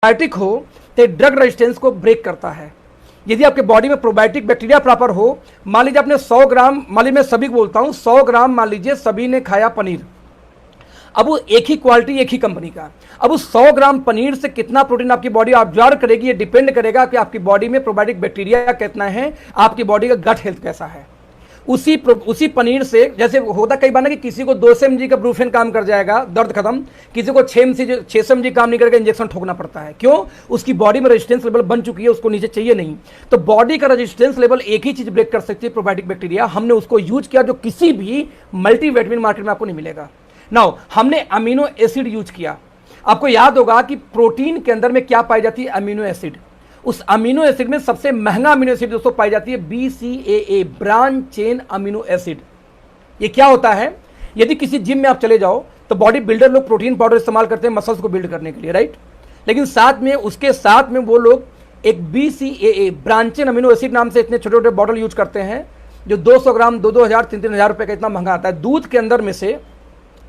Probiotic हो तो drug resistance को ब्रेक करता है। यदि आपके बॉडी में प्रोबायोटिक बैक्टीरिया प्रॉपर हो, मान लीजिए आपने 100 ग्राम, मान लीजिए मैं सभी को बोलता हूं 100 ग्राम, मान लीजिए सभी ने खाया पनीर, अब वो एक ही क्वालिटी एक ही कंपनी का, अब उस 100 ग्राम पनीर से कितना प्रोटीन आपकी बॉडी ऑब्जॉर्व करेगी, ये डिपेंड करेगा कि आपकी बॉडी में प्रोबायोटिक बैक्टीरिया कितना है, आपकी बॉडी का गट हेल्थ कैसा है। उसी पनीर से, जैसे होता कई बार ना कि किसी को 200 mg का ब्रूफेन काम कर जाएगा, दर्द खत्म, किसी को 600 mg काम नहीं करेगा, इंजेक्शन ठोकना पड़ता है। क्यों? उसकी बॉडी में रेजिस्टेंस लेवल बन चुकी है, उसको नीचे चाहिए नहीं। तो बॉडी का रेजिस्टेंस लेवल एक ही चीज ब्रेक कर सकती है, प्रोबायोटिक बैक्टीरिया। हमने उसको यूज किया जो किसी भी मल्टीविटामिन मार्केट में आपको नहीं मिलेगा। नाउ हमने अमीनो एसिड यूज किया। आपको याद होगा कि प्रोटीन के अंदर में क्या पाई जाती है? Amino acid. उस अमीनो एसिड में सबसे महंगा अमीनो एसिड दोस्तों पाई जाती है BCAA, branch chain amino acid. ये क्या होता है? यदि किसी जिम में आप चले जाओ तो बॉडी बिल्डर लोग प्रोटीन पाउडर इस्तेमाल करते हैं मसल्स को बिल्ड करने के लिए, राइट? लेकिन साथ में उसके साथ में वो लोग एक BCAA, branch chain amino acid नाम से इतने छोटे छोटे बॉटल यूज करते हैं जो 200 ग्राम 2-2 हज़ार 3-3 हज़ार रुपए का इतना महंगा आता है। दूध के अंदर में से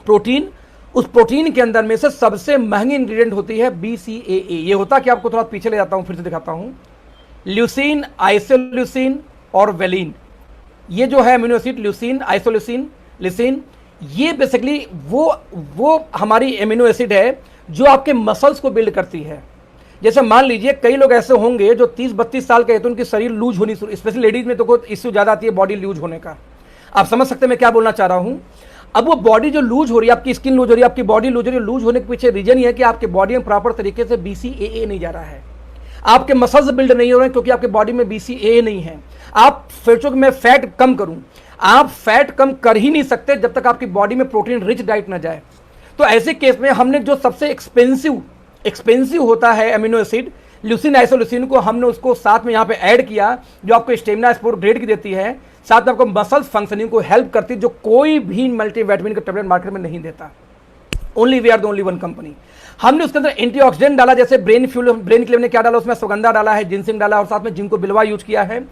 प्रोटीन, उस प्रोटीन के अंदर में से सबसे महंगी इंग्रेडिएंट होती है BCAA। ये होता कि आपको थोड़ा पीछे ले जाता हूं, फिर से दिखाता हूं। ल्यूसीन, आइसोल्यूसीन और वेलिन, ये जो है अमीनो एसिड, ल्यूसीन, आइसोल्यूसीन, लिसिन, ये बेसिकली वो हमारी अमीनो एसिड है जो आपके मसल्स को बिल्ड करती है। जैसे मान लीजिए कई लोग ऐसे होंगे जो 30-32 साल के हैं तो उनकी शरीर लूज होनी, स्पेशली लेडीज में तो इश्यू ज्यादा आती है बॉडी लूज होने का। आप समझ सकते हैं मैं क्या बोलना चाह रहा हूं। अब वो बॉडी जो लूज हो रही है, आपकी स्किन लूज हो रही है, आपकी बॉडी लूज हो रही है, लूज होने के पीछे रीजन ये है कि आपके बॉडी में प्रॉपर तरीके से BCAA नहीं जा रहा है। आपके मसल्स बिल्ड नहीं हो रहे हैं क्योंकि आपके बॉडी में BCAA नहीं है। आप सोचो कि मैं फैट कम करूं, आप फैट कम कर ही नहीं सकते जब तक आपकी बॉडी में प्रोटीन रिच डाइट ना जाए। तो ऐसे केस में हमने जो सबसे एक्सपेंसिव होता है अमीनो एसिड, ल्यूसीन, आइसोल्यूसीन को हमने उसको साथ में यहाँ पे ऐड किया, जो आपको स्टेमिना स्पोर्ट ग्रेड की देती है, साथ में आपको मसल्स फंक्शनिंग को हेल्प करती है, जो कोई भी मल्टीविटामिन का टैबलेट मार्केट में नहीं देता। Only we are the only one company. हमने उसके अंदर एंटीऑक्सीडेंट डाला, जैसे ब्रेन फ्यूल, ब्रेन के लिए क्या डाला उसमें? अश्वगंधा डाला है, जिनसिंग डाला और साथ में जिंको बिलवा यूज किया है,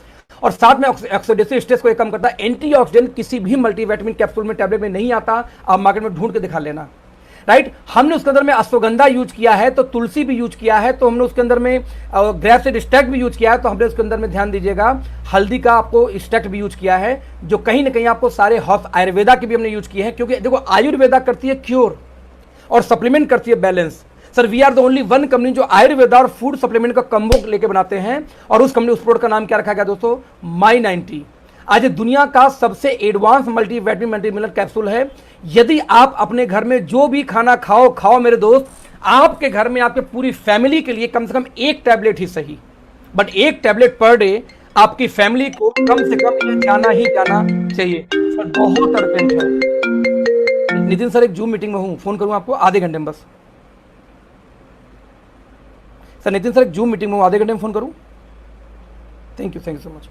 और साथ में ऑक्सीडेटिव स्ट्रेस को कम करता है। एंटीऑक्सीडेंट किसी भी मल्टीविटामिन कैप्सूल में, टैबलेट में नहीं आता, आप मार्केट में ढूंढ के दिखा लेना, राइट? हमने उसके अंदर में अश्वगंधा यूज किया है, तो तुलसी भी यूज किया है, तो हमने उसके अंदर में ग्रेप सीड एक्सट्रैक्ट भी यूज किया है, तो हमने उसके अंदर में ध्यान दीजिएगा हल्दी का आपको एक्सट्रैक्ट भी यूज किया है, जो कहीं ना कहीं आपको सारे हर्ब, आयुर्वेदा की भी हमने यूज किए हैं। क्योंकि देखो आयुर्वेदा करती है क्योर और सप्लीमेंट करती है balance. Sir we are the only one company जो आयुर्वेदा और फूड सप्लीमेंट का कम्बो लेके बनाते हैं, और उस कंपनी, उस प्रोडक्ट का नाम क्या रखा गया दोस्तों? My90। आज दुनिया का सबसे एडवांस मल्टीविटामिन मल्टीमिनरल कैप्सूल है। यदि आप अपने घर में जो भी खाना खाओ मेरे दोस्त, आपके घर में आपके पूरी फैमिली के लिए कम से कम एक टैबलेट ही सही, बट एक टैबलेट पर डे आपकी फैमिली को कम से कम ये जाना ही जाना चाहिए। सर बहुत अर्जेंट है। नितिन सर एक जूम मीटिंग में हूं, फोन करूं आपको आधे घंटे में बस। सर नितिन सर एक जूम मीटिंग में हूं, आधे घंटे में फोन करूं? Thank you so much.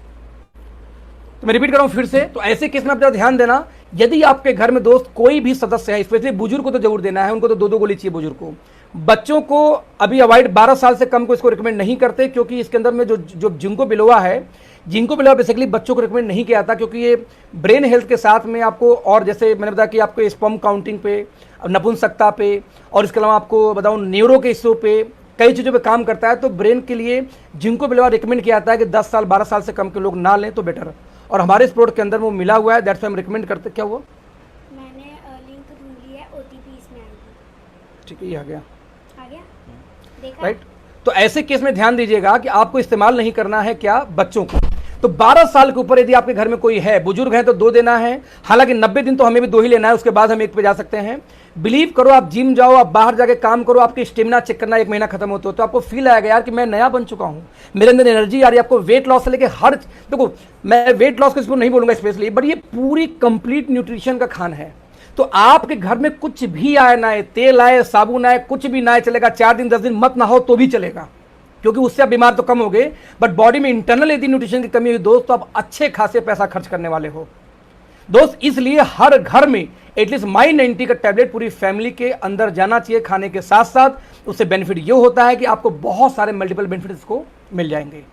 तो मैं रिपीट कर रहा हूं फिर से, तो ऐसे केस में आप जरा ध्यान देना, यदि आपके घर में दोस्त कोई भी सदस्य है, स्पेशली बुजुर्ग को तो जरूर देना है, उनको तो 2-2 गोली चाहिए बुजुर्ग को। बच्चों को अभी अवॉइड, 12 साल से कम को इसको रिकमेंड नहीं करते, क्योंकि इसके अंदर में जो जिंको बिलोवा है, जिंको बिलोवा बेसिकली बच्चों को रिकमेंड नहीं किया जाता, क्योंकि ये ब्रेन हेल्थ के साथ में आपको, और जैसे मैंने बताया कि आपको स्पर्म काउंटिंग पे, नपुंसकता पे, और इसके अलावा आपको बताऊँ न्यूरो के इश्यू पे, कई चीज़ों पे काम करता है। तो ब्रेन के लिए जिंको बिलोवा रिकमेंड किया जाता है कि 10 साल 12 साल से कम के लोग ना लें तो बेटर, और हमारे इस प्रोडक्ट के अंदर वो मिला हुआ है, दैट्स व्हाई हम रिकमेंड करते। क्या हुआ? मैंने लिंक ढूंढ लिया, OTP इसमें आएगी। ठीक है, ये आ गया, देखा? राइट? तो ऐसे केस में ध्यान दीजिएगा कि आपको इस्तेमाल नहीं करना है क्या? बच्चों को। तो 12 साल के ऊपर यदि आपके घर में कोई है, बुजुर्ग है, तो 2 देना है। हालांकि 90 दिन तो हमें भी 2 ही लेना है, उसके बाद हम 1 पे जा सकते हैं। बिलीव करो, आप जिम जाओ, आप बाहर जाके काम करो, आपकी स्टेमिना चेक करना 1 महीना खत्म होता है तो आपको फील आएगा यार कि मैं नया बन चुका हूं, मेरे अंदर एनर्जी आ रही है। आपको वेट लॉस से लेके हर, देखो मैं वेट लॉस को इसको नहीं बोलूंगा स्पेशली, बट ये पूरी कंप्लीट न्यूट्रिशन का खान है। तो आपके घर में कुछ भी आए ना आए, तेल आए, साबुन आए, कुछ भी ना आए, चलेगा। 4 दिन 10 दिन मत ना हो तो भी चलेगा, क्योंकि उससे आप बीमार तो कम हो गए, बट बॉडी में इंटरनल यदि न्यूट्रिशन की कमी हुई दोस्त, तो आप अच्छे खासे पैसा खर्च करने वाले हो दोस्त। इसलिए हर घर में एटलीस्ट My90 का टैबलेट पूरी फैमिली के अंदर जाना चाहिए। खाने के साथ साथ उससे बेनिफिट ये होता है कि आपको बहुत सारे मल्टीपल बेनिफिट्स को मिल जाएंगे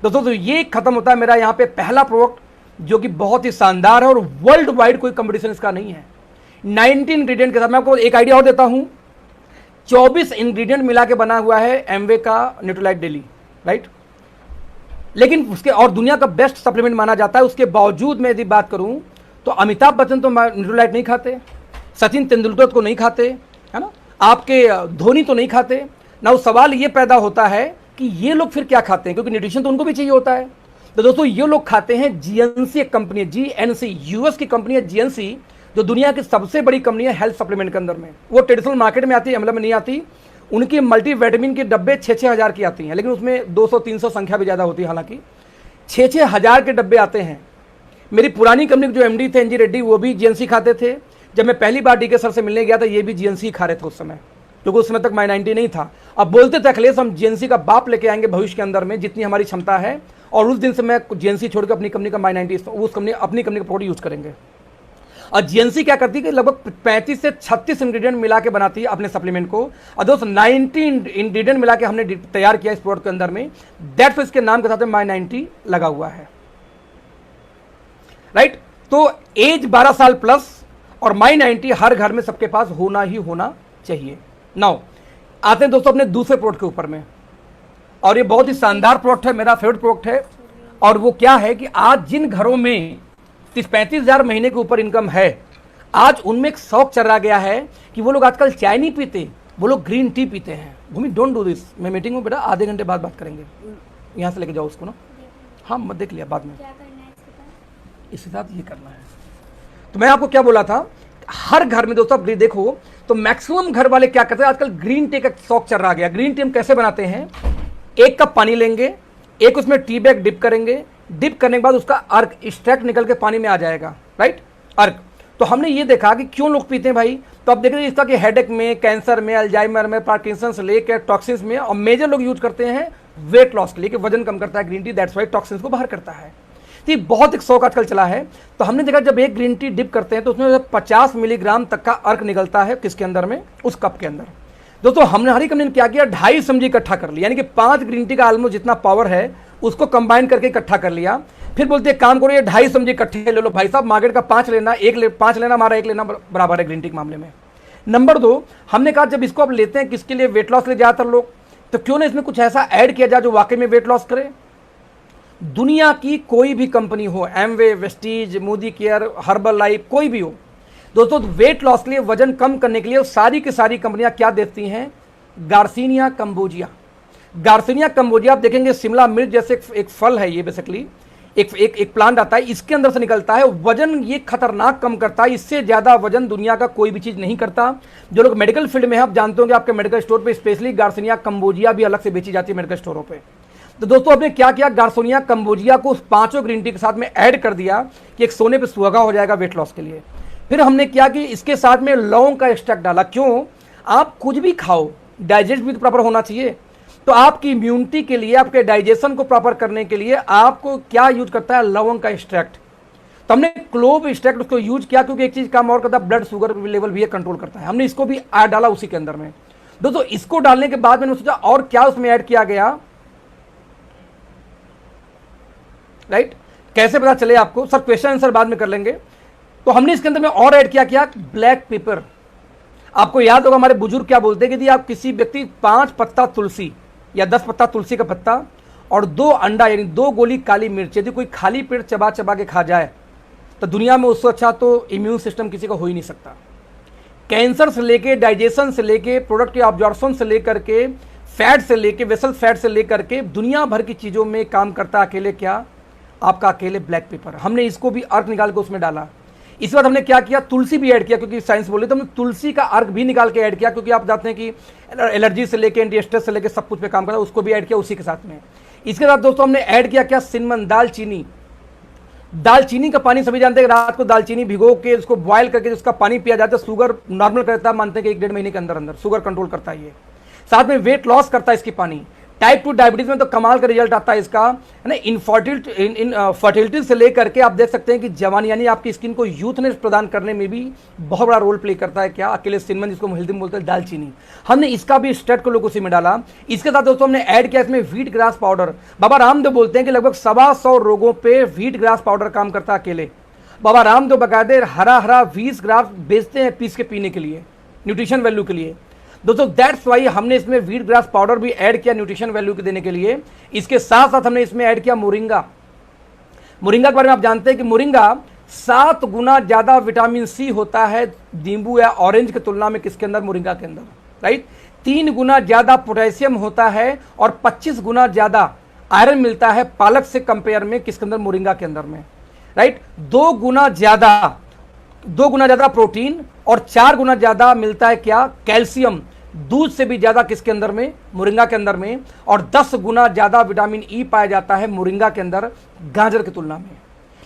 दोस्तों। तो ये खत्म होता है मेरा यहाँ पे पहला प्रोडक्ट, जो कि बहुत ही शानदार है और वर्ल्ड वाइड कोई कंपटीशन इसका नहीं है। 19 इंग्रेडिएंट के साथ मैं आपको एक आइडिया और देता हूं। 24 इंग्रेडिएंट मिला के बना हुआ है एमवे का न्यूट्रोलाइट डेली, राइट। लेकिन उसके और दुनिया का बेस्ट सप्लीमेंट माना जाता है, उसके बावजूद मैं यदि बात करूं तो अमिताभ बच्चन तो न्यूट्रोलाइट नहीं खाते, सचिन तेंदुलकर को नहीं खाते, है ना, आपके धोनी तो नहीं खाते ना। वो सवाल ये पैदा होता है कि ये लोग फिर क्या खाते हैं, क्योंकि न्यूट्रिशन तो उनको भी चाहिए होता है। तो दोस्तों ये लोग खाते हैं जीएनसी, एक कंपनी है जीएनसी, यूएस की कंपनी है जीएनसी, जो दुनिया की सबसे बड़ी कंपनी है हेल्थ सप्लीमेंट के अंदर में। वो ट्रेडिशनल मार्केट में आती है, एमएलएम में नहीं आती। उनकी मल्टीविटामिन के डब्बे 6-6 हज़ार की आती हैं, लेकिन उसमें 200-300 संख्या भी ज़्यादा होती है। हालांकि 6-6 हज़ार के डब्बे आते हैं। मेरी पुरानी कंपनी के जो एमडी थे एनजी रेड्डी, वो भी जीएनसी खाते थे। जब मैं पहली बार डीके सर से मिलने गया था, ये भी जीएनसी खा रहे थे उस समय, क्योंकि उस समय तक माई 90 नहीं था। अब बोलते थे अखिलेश हम जीएनसी का बाप लेके आएंगे भविष्य के अंदर में, जितनी हमारी क्षमता है। और उस दिन से मैं जीएनसी छोड़कर अपनी कंपनी का माई 90 उस कंपनी अपनी कंपनी का प्रोडक्ट यूज करेंगे। और जीएनसी क्या करती है कि लगभग 35 से 36 इंग्रेडिएंट मिला के बनाती है अपने सप्लीमेंट को। और दोस्तों 90 इंग्रेडिएंट मिला के हमने तैयार किया इस प्रोडक्ट के अंदर में, दैट्स इसके नाम के साथ में माई 90 लगा हुआ है, राइट। तो एज 12 साल प्लस और माई 90 हर घर में सबके पास होना ही होना चाहिए। नाउ आते हैं दोस्तों अपने दूसरे प्रोडक्ट के ऊपर में, और ये बहुत ही शानदार प्रोडक्ट है, मेरा फेवरेट प्रोडक्ट है। और वो क्या है कि आज जिन घरों में 35 हज़ार महीने के ऊपर इनकम है, आज उनमें एक शौक चला गया है कि वो लोग आजकल चाय नहीं पीते, वो लोग ग्रीन टी पीते हैं। भूमि डोंट डू दिस, मैं मीटिंग में बेटा आधे घंटे बाद बात करेंगे, यहाँ से लेके जाओ उसको ना। हाँ मत देख लिया बाद में, क्या करना है इसके बाद? इसके साथ ये करना है। तो मैं आपको क्या बोला था, हर घर में दोस्तों आप देखो तो मैक्सिमम घर वाले क्या करते हैं, आजकल ग्रीन टी का शौक चल रहा गया। ग्रीन टी हम कैसे बनाते हैं, 1 कप पानी लेंगे, एक उसमें टी बैग डिप करेंगे, डिप करने के बाद उसका अर्क एक्सट्रैक्ट निकल के पानी में आ जाएगा, राइट, अर्क। तो हमने ये देखा कि क्यों लोग पीते हैं भाई, तो अब देखिए इसका कि हेडेक में, कैंसर में, अल्जाइमर में, पार्किंसन से लेकर टॉक्सिन्स में, और मेजर लोग यूज करते हैं वेट लॉस के लिए, कि वजन कम करता है green tea, that's why toxins को बाहर करता है। तो ये बहुत एक शौक आजकल चला है। तो हमने देखा जब एक ग्रीन टी डिप करते हैं तो उसमें 50 मिलीग्राम तक का अर्क निकलता है, किसके अंदर में, उस कप के अंदर। दोस्तों हमने हरी कंपनी ने क्या किया, 2.5 चम्मच इकट्ठा कर लिया, यानी कि 5 ग्रीन टी का ऑलमोस्ट जितना पावर है उसको कंबाइन करके इकट्ठा कर लिया। फिर बोलते हैं काम करो ये 2.5 चम्मच इकट्ठे ले लो भाई साहब, मार्केट का 5 लेना, 5 लेना, हमारा 1 लेना बराबर है ग्रीन टी के मामले में। नंबर 2, हमने कहा जब इसको आप लेते हैं किसके लिए, वेट लॉस के लिए ज्यादातर लोग, तो क्यों ना इसमें कुछ ऐसा ऐड किया जाए जो वाकई में वेट लॉस करे। दुनिया की कोई भी कंपनी हो, Amway, Vestige, Modi care, herbal life, कोई भी हो दोस्तों, वेट लॉस के लिए, वजन कम करने के लिए सारी की सारी कंपनियां क्या देती हैं, गार्सिनिया कंबोजिया। गार्सिनिया कंबोजिया आप देखेंगे शिमला मिर्च जैसे एक फल है, ये बेसिकली एक प्लांट आता है, इसके अंदर से निकलता है। वजन ये खतरनाक कम करता है, इससे ज्यादा वजन दुनिया का कोई भी चीज नहीं करता। जो लोग मेडिकल फील्ड में हैं आप जानते होंगे, आपके मेडिकल स्टोर पे स्पेशली गार्सिनिया कंबोजिया भी अलग से बेची जाती है मेडिकल स्टोरों पे। तो दोस्तों आपने क्या किया, गार्सिनिया कंबोजिया को उस 5 ग्रीन टी के साथ में ऐड कर दिया कि एक सोने पे सुहागा हो जाएगा वेट लॉस के लिए। फिर हमने क्या कि इसके साथ में लौंग का एक्सट्रैक्ट डाला। क्यों, आप कुछ भी खाओ डाइजेस्ट भी तो प्रॉपर होना चाहिए। तो आपकी इम्यूनिटी के लिए, आपके डाइजेशन को प्रॉपर करने के लिए आपको क्या यूज करता है, लवंग का एक्सट्रैक्ट। तो हमने क्लोव एक्सट्रैक्ट उसको यूज किया, क्योंकि एक चीज काम और करता है, ब्लड शुगर लेवल भी कंट्रोल करता है। हमने इसको भी ऐड डाला उसी के अंदर में। दोस्तों इसको डालने के बाद मैंने सोचा और क्या उसमें ऐड किया गया, राइट, कैसे पता चले आपको, सब क्वेश्चन आंसर बाद में कर लेंगे। तो हमने इसके अंदर में और ऐड किया ब्लैक पेपर। आपको याद होगा हमारे बुजुर्ग क्या बोलते हैं कि यदि आप किसी व्यक्ति 5 पत्ता तुलसी या 10 पत्ता तुलसी का पत्ता और 2 अंडा यानी 2 गोली काली मिर्च यदि कोई खाली पेट चबा चबा के खा जाए तो दुनिया में उससे अच्छा तो इम्यून सिस्टम किसी का हो ही नहीं सकता। कैंसर से लेके, डाइजेशन से लेके, प्रोडक्ट के ऑब्जॉर्प्शन से लेकर के, फैट से लेके, वेसल फैट से लेकर के दुनिया भर की चीज़ों में काम करता अकेले क्या, आपका अकेले ब्लैक पेपर। हमने इसको भी अर्क निकाल के उसमें डाला। इस बार हमने क्या किया, तुलसी भी ऐड किया, क्योंकि साइंस बोले तो हमने तुलसी का अर्क भी निकाल के ऐड किया, क्योंकि आप जानते हैं कि एलर्जी से लेके, एंटी स्ट्रेस से लेके सब कुछ पे काम करता है, उसको भी ऐड किया उसी के साथ में। इसके साथ दोस्तों हमने ऐड किया क्या, सिनमन, दालचीनी। दालचीनी का पानी सभी जानते हैं, रात को दालचीनी भिगो के उसको बॉयल करके उसका पानी पिया जाता है, शुगर नॉर्मल करता है, मानते हैं कि 1-1.5 महीने के अंदर अंदर शुगर कंट्रोल करता है ये। साथ में वेट लॉस करता है इसकी पानी। टाइप 2 डायबिटीज में तो कमाल का रिजल्ट आता है इसका, है ना। फर्टिलिटी से लेकर के आप देख सकते हैं कि जवानी यानी आपकी स्किन को यूथनेस प्रदान करने में भी बहुत बड़ा रोल प्ले करता है क्या, अकेले सिनमन जिसको हेल्दी में बोलते हैं दालचीनी। हमने इसका भी स्टेट को लोग उसी में डाला। इसके साथ दोस्तों हमने ऐड किया इसमें wheat grass powder. Baba Ramdev बोलते हैं कि लगभग 125 रोगों पे व्हीट ग्रास पाउडर काम करता है अकेले। बाबा रामदेव बकायदे हरा 20 ग्रास बेचते हैं पीस के पीने के लिए, न्यूट्रिशन वैल्यू के लिए। दोस्तों दैट्स वाई हमने इसमें व्हीट ग्रास पाउडर भी ऐड किया न्यूट्रिशन वैल्यू के देने के लिए। इसके साथ साथ हमने इसमें ऐड किया मोरिंगा। मोरिंगा के बारे में आप जानते हैं कि मोरिंगा 7 गुना ज्यादा विटामिन सी होता है नींबू या ऑरेंज की तुलना में किसके अंदर, मोरिंगा के अंदर, राइट। 3 गुना ज्यादा पोटेशियम होता है और 25 गुना ज्यादा आयरन मिलता है पालक से कंपेयर में किसके अंदर, मोरिंगा के अंदर में, राइट। 2 गुना ज्यादा प्रोटीन और 4 गुना ज्यादा मिलता है क्या, कैल्शियम, दूध से भी ज्यादा किसके अंदर में, मोरिंगा के अंदर में। और 10 गुना ज्यादा विटामिन ई पाया जाता है मोरिंगा के अंदर गाजर की तुलना में।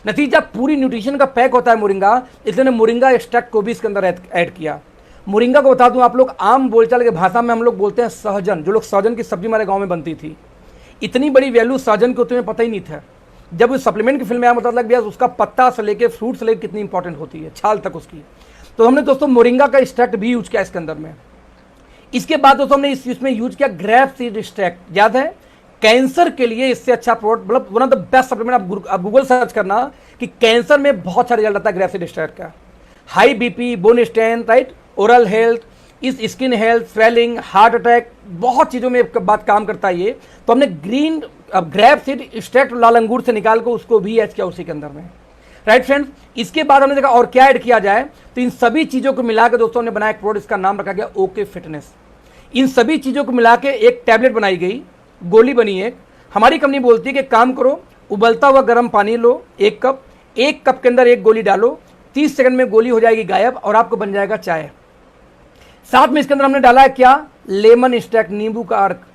नतीजा पूरी न्यूट्रिशन का पैक होता है मोरिंगा, इसलिए मोरिंगा एक्सट्रैक्ट को भी इसके अंदर ऐड किया। मोरिंगा को बता दूं आप लोग, आम बोलचाल की भाषा में हम लोग बोलते हैं सहजन। जो लोग सहजन की सब्जी हमारे गांव में बनती थी, इतनी बड़ी वैल्यू सहजन को तुम्हें पता ही नहीं था। जब उस सप्लीमेंट की फिल्म में आया मतलब लग गया उसका पत्ता से लेके फ्रूट से लेके कितनी इंपॉर्टेंट होती है, छाल तक उसकी। तो हमने दोस्तों मोरिंगा का एक्सट्रैक्ट भी यूज किया इसके अंदर में। इसके बाद दोस्तों हमने इसमें यूज किया ग्रेप सीड एक्सट्रैक्ट। याद है, कैंसर के लिए इससे अच्छा प्रोडक्ट, मतलब one of the best supplement. आप गूगल सर्च करना कि कैंसर में बहुत अच्छा रिजल्ट आता है ग्रेप सीड एक्सट्रैक्ट का। High BP, bone strength, right, oral health, इस skin health, swelling, heart attack, बहुत चीजों में बात काम करता है ये। तो हमने ग्रीन ग्रेप सीड एक्सट्रैक्ट लाल अंगूर से निकाल कर उसको भी ऐड किया उसी के अंदर में, राइट फ्रेंड्स। इसके बाद हमने देखा और क्या ऐड किया जाए, तो इन सभी चीजों को मिलाकर दोस्तों ने बनाया एक प्रोडक्ट, इसका नाम रखा गया ओके फिटनेस। इन सभी चीजों को मिला के एक टैबलेट बनाई गई, गोली बनी एक। हमारी कंपनी बोलती है कि काम करो, उबलता हुआ गर्म पानी लो 1 कप, 1 कप के अंदर 1 गोली डालो, 30 सेकंड में गोली हो जाएगी गायब और आपको बन जाएगा चाय। साथ में इसके अंदर हमने डाला है क्या, लेमन एक्सट्रैक्ट, नींबू का अर्क,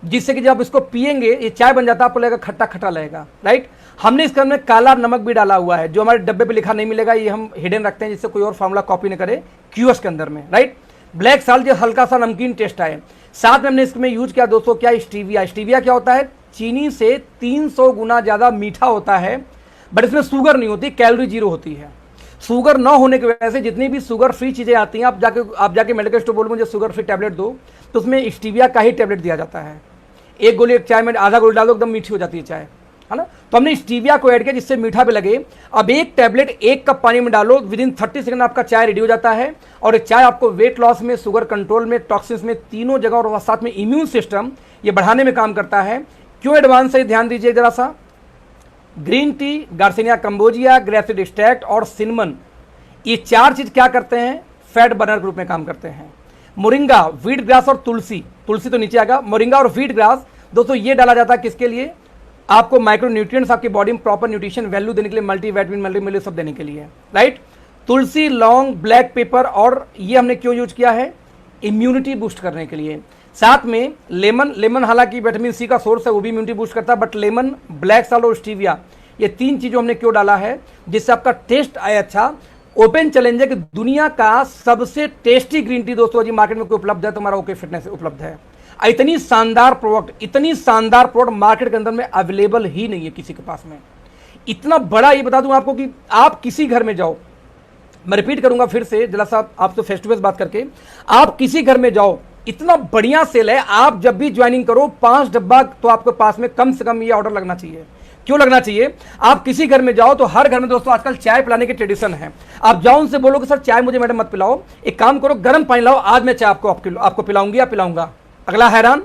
जिससे कि जब आप इसको पिएंगे ये चाय बन जाता है, आपको लगेगा खट्टा खट्टा लगेगा, राइट। हमने इसके अंदर काला नमक भी डाला हुआ है, जो हमारे डब्बे पे लिखा नहीं मिलेगा, ये हम हिडन रखते हैं जिससे कोई और फार्मूला कॉपी न करे क्यूएस के अंदर में, राइट। ब्लैक साल्ट जो हल्का सा नमकीन टेस्ट आए। साथ में हमने इसमें यूज किया दोस्तों क्या, स्टीविया। स्टीविया क्या होता है, चीनी से 300 गुना ज्यादा मीठा होता है, बट इसमें शुगर नहीं होती, कैलोरी 0 होती है। शुगर न होने की वजह से जितनी भी शुगर फ्री चीजें आती हैं, आप जाके मेडिकल स्टोर बोलो मुझे शुगर फ्री टैबलेट दो, तो उसमें स्टीविया का ही टैबलेट दिया जाता है। 1 गोली एक चाय में आधा गोली डाल दो, एकदम मीठी हो जाती है चाय, है ना। तो हमने स्टीविया को ऐड किया जिससे मीठा भी लगे। अब एक टैबलेट 1 कप पानी में डालो, विदिन 30 सेकंड आपका चाय रेडी हो जाता है। और ये चाय आपको वेट लॉस में, शुगर कंट्रोल में, टॉक्सिन्स में, तीनों जगह, और साथ में इम्यून सिस्टम ये बढ़ाने में काम करता है। क्यों एडवांस है, ध्यान दीजिए जरा सा। Green tea, garcinia cambogia, grep seed extract और सिनेमन, ये 4 चीज क्या करते हैं, फैट बर्नर के रूप में काम करते हैं। मोरिंगा, व्हीट ग्रास और तुलसी, तुलसी तो नीचे आएगा, मोरिंगा और व्हीट ग्रास दोस्तों ये डाला जाता है किसके लिए, आपको माइक्रो न्यूट्रिएंट्स आपकी बॉडी में प्रॉपर न्यूट्रिशन वैल्यू देने के लिए, मल्टी विटामिन, मल्टी मिनरल सब देने के लिए, राइट। तुलसी, लौंग, ब्लैक पेपर, और ये हमने क्यों यूज किया है, इम्यूनिटी बूस्ट करने के लिए। साथ में लेमन, लेमन हालांकि विटामिन सी का सोर्स है, वो भी इम्यूनिटी बूस्ट करता है, बट लेमन, ब्लैक सॉल्ट और स्टीविया, ये 3 चीजों हमने क्यों डाला है, जिससे आपका टेस्ट आए अच्छा। ओपन चैलेंज है कि दुनिया का सबसे टेस्टी ग्रीन टी दोस्तों जी मार्केट में कोई उपलब्ध है, तो हमारा ओके फिटनेस उपलब्ध है। इतनी शानदार प्रोडक्ट मार्केट के अंदर में अवेलेबल ही नहीं है किसी के पास में। इतना बड़ा, ये बता दूं आपको कि आप किसी घर में जाओ, मैं रिपीट करूंगा फिर से जरा सा आपसे फेस टू फेस बात करके, आप किसी घर में जाओ, इतना बढ़िया सेल है, आप जब भी ज्वाइनिंग करो 5 डब्बा तो आपके पास में कम से कम ये ऑर्डर लगना चाहिए। क्यों लगना चाहिए, आप किसी घर में जाओ तो हर घर में दोस्तों आजकल चाय पिलाने की ट्रेडिशन है। आप जाओ उनसे बोलो कि सर चाय मुझे मैडम मत पिलाओ, एक काम करो गर्म पानी लाओ, आज मैं चाय आपको पिलाऊंगी या पिलाऊंगा। अगला हैरान,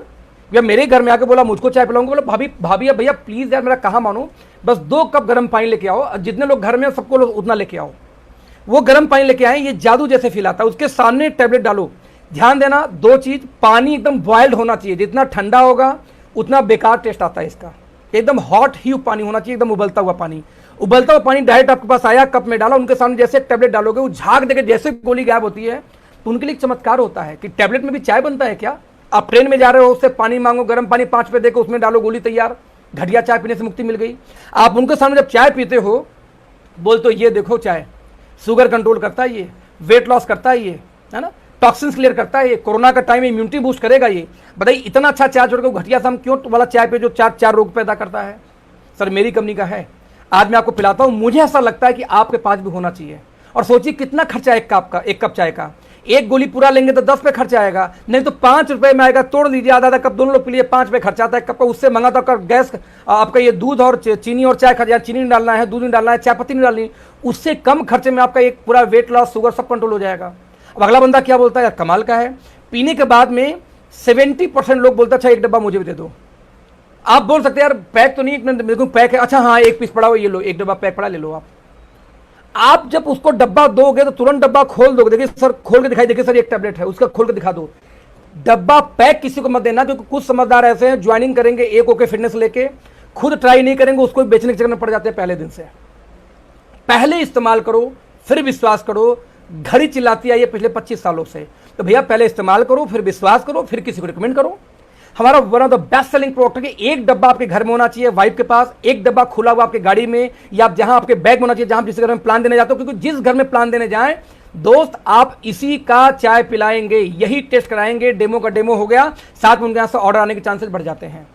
या मेरे घर में आके बोला मुझको चाय पिलाऊंगा, बोला भाभी भैया प्लीज यार मेरा कहाँ मानो, बस 2 कप गर्म पानी लेके आओ, जितने लोग घर में सबको उतना लेके आओ। वो गर्म पानी लेके आए, ये जादू जैसे फील आता है, उसके सामने टैबलेट डालो। ध्यान देना 2 चीज, पानी एकदम बॉइल्ड होना चाहिए, जितना ठंडा होगा उतना बेकार टेस्ट आता है इसका। एकदम हॉट ही पानी होना चाहिए, एकदम उबलता हुआ पानी। उबलता हुआ पानी डायरेक्ट आपके पास आया, कप में डाला, उनके सामने जैसे टैबलेट डालोगे वो झाग देके जैसे गोली गायब होती है। तो उनके लिए एक चमत्कार होता है कि टैबलेट में भी चाय बनता है क्या। आप ट्रेन में जा रहे हो, उससे पानी मांगो, गर्म पानी 5 रुपए देकर उसमें डालो, गोली तैयार, घटिया चाय पीने से मुक्ति मिल गई। आप उनके सामने जब चाय पीते हो, बोलते हो ये देखो चाय शुगर कंट्रोल करता है, ये वेट लॉस करता है, ये है ना, टॉक्सिन्स क्लियर करता है, ये कोरोना का टाइम में इम्यूनिटी बूस्ट करेगा। ये बताइए इतना अच्छा चाय छोड़ के घटिया सा हम क्यों वाला चाय पे जो 4 रोग पैदा करता है। सर मेरी कंपनी का है, आज मैं आपको पिलाता हूं, मुझे ऐसा लगता है कि आपके पास भी होना चाहिए। और सोचिए कितना खर्चा है एक कप चाय का। 1 गोली पूरा लेंगे तो 10 रुपये खर्चा आएगा, नहीं तो 5 रुपये में आएगा। तोड़ लीजिए, आधा कप दोनों लोग के लिए 5 रुपये खर्चा आता है कप का। उससे मंगा तो आपका गैस, आपका ये दूध और चीनी और चाय खर्चा, चीनी नहीं डालना है, दूध नहीं डालना है, चाय पत्ती नहीं डालनी, उससे कम खर्चे में आपका एक पूरा वेट लॉस, शुगर सब कंट्रोल हो जाएगा। अब अगला बंदा क्या बोलता है, यार कमाल का है, पीने के बाद में 70% लोग बोलते अच्छा एक डब्बा मुझे भी दे दो। आप बोल सकते हैं यार पैक तो नहीं, मेरे को पैक है, अच्छा हाँ एक पीस पड़ा हो, ये लो एक डब्बा पैक पड़ा, ले लो आप जब उसको डब्बा दोगे तो तुरंत डब्बा खोल दोगे, देखिए सर खोल के दिखाई, देखिए सर एक टैबलेट है, उसका खोल के दिखा दो। डब्बा पैक किसी को मत देना, क्योंकि कुछ समझदार ऐसे हैं ज्वाइनिंग करेंगे एक ओके फिटनेस लेके, खुद ट्राई नहीं करेंगे, उसको बेचने के चक्कर में पड़ जाते हैं पहले दिन से। पहले इस्तेमाल करो फिर विश्वास करो, घड़ी चिल्लाती आई है पिछले 25 सालों से, तो भैया पहले इस्तेमाल करो फिर विश्वास करो फिर किसी को रिकमेंड करो। हमारा one of the best selling product है कि एक डब्बा आपके घर में होना चाहिए, वाइफ के पास, एक डब्बा खुला हुआ आपके गाड़ी में या जहां आपके बैग में होना चाहिए, जहां जिस घर में प्लान देने जाते हो, क्योंकि जिस घर में प्लान देने जाएं दोस्त आप इसी का चाय पिलाएंगे, यही टेस्ट कराएंगे, डेमो का डेमो हो गया, साथ में उनके यहाँ से ऑर्डर आने के चांसेस बढ़ जाते हैं।